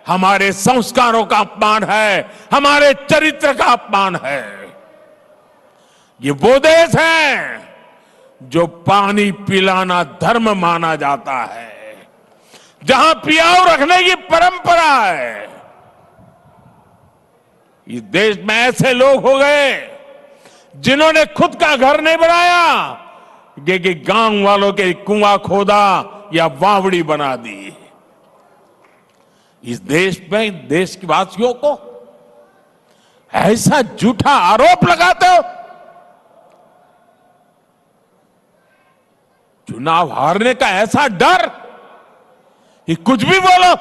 हमारे संस्कारों का अपमान है, हमारे चरित्र का अपमान है। ये वो देश है जो पानी पिलाना धर्म माना जाता है, जहां पियाऊ रखने की परंपरा है। इस देश में ऐसे लोग हो गए जिन्होंने खुद का घर नहीं बनाया, कि गांव वालों के कुआं खोदा या वावड़ी बना दी। इस देश में देश के वासियों को ऐसा झूठा आरोप लगाते हो। चुनाव हारने का ऐसा डर कि कुछ भी बोलो।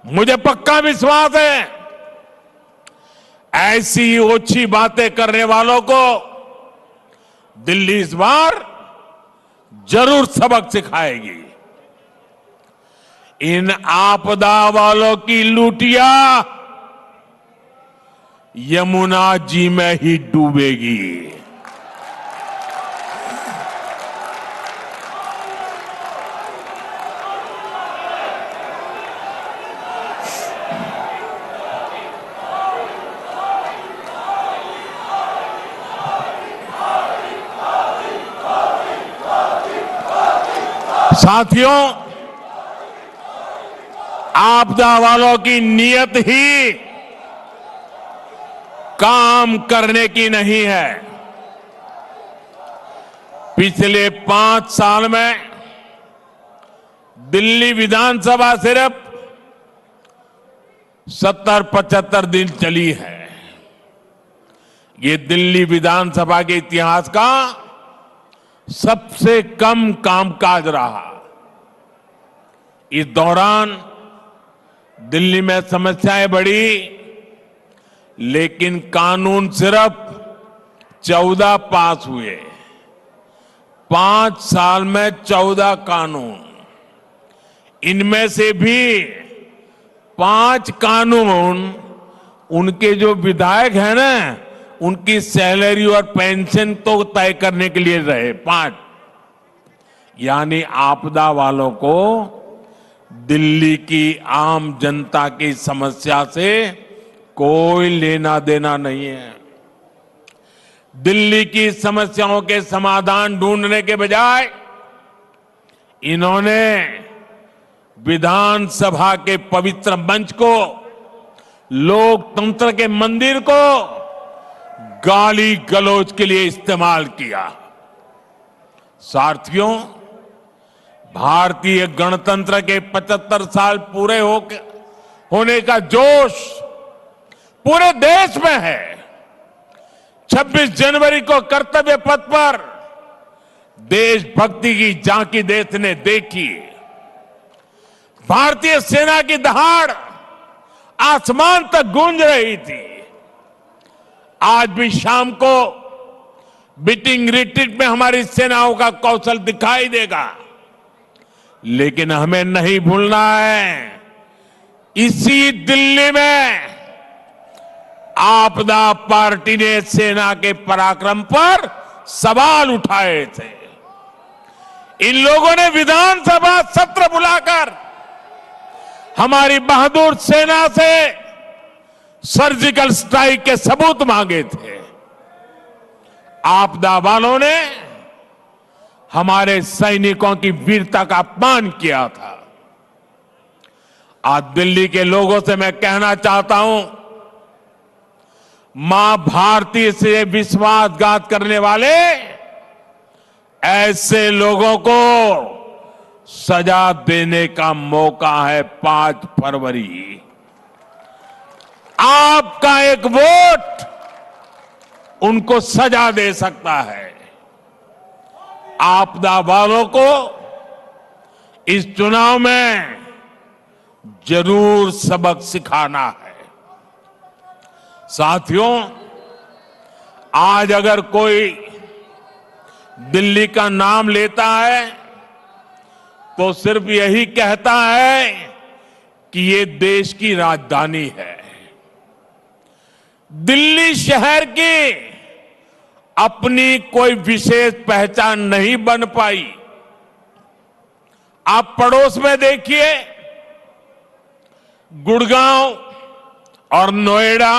मुझे पक्का विश्वास है ऐसी ओछी बातें करने वालों को दिल्ली इस बार जरूर सबक सिखाएगी। इन आपदा वालों की लूटिया यमुना जी में ही डूबेगी। साथियों, आपदा वालों की नीयत ही काम करने की नहीं है। पिछले 5 साल में दिल्ली विधानसभा सिर्फ 70-75 दिन चली है। ये दिल्ली विधानसभा के इतिहास का सबसे कम कामकाज रहा। इस दौरान दिल्ली में समस्याएं बढ़ी, लेकिन कानून सिर्फ 14 पास हुए। 5 साल में 14 कानून, इनमें से भी 5 कानून उनके जो विधायक हैं ना, उनकी सैलरी और पेंशन तो तय करने के लिए रहे। 5 यानी आपदा वालों को दिल्ली की आम जनता की समस्या से कोई लेना देना नहीं है। दिल्ली की समस्याओं के समाधान ढूंढने के बजाय इन्होंने विधानसभा के पवित्र मंच को, लोकतंत्र के मंदिर को गाली गलौज के लिए इस्तेमाल किया। साथियों, भारतीय गणतंत्र के 75 साल पूरे होने का जोश पूरे देश में है। 26 जनवरी को कर्तव्य पथ पर देशभक्ति की झांकी देश ने देखी। भारतीय सेना की दहाड़ आसमान तक गूंज रही थी। आज भी शाम को बीटिंग रिट्रीट में हमारी सेनाओं का कौशल दिखाई देगा, लेकिन हमें नहीं भूलना है, इसी दिल्ली में आपदा पार्टी ने सेना के पराक्रम पर सवाल उठाए थे। इन लोगों ने विधानसभा सत्र बुलाकर हमारी बहादुर सेना से सर्जिकल स्ट्राइक के सबूत मांगे थे। आपदा वालों ने हमारे सैनिकों की वीरता का अपमान किया था। आज दिल्ली के लोगों से मैं कहना चाहता हूं, मां भारती से विश्वासघात करने वाले ऐसे लोगों को सजा देने का मौका है 5 फरवरी। आपका एक वोट उनको सजा दे सकता है। आपदा वालों को इस चुनाव में जरूर सबक सिखाना है। साथियों, आज अगर कोई दिल्ली का नाम लेता है तो सिर्फ यही कहता है कि ये देश की राजधानी है। दिल्ली शहर की अपनी कोई विशेष पहचान नहीं बन पाई। आप पड़ोस में देखिए, गुड़गांव और नोएडा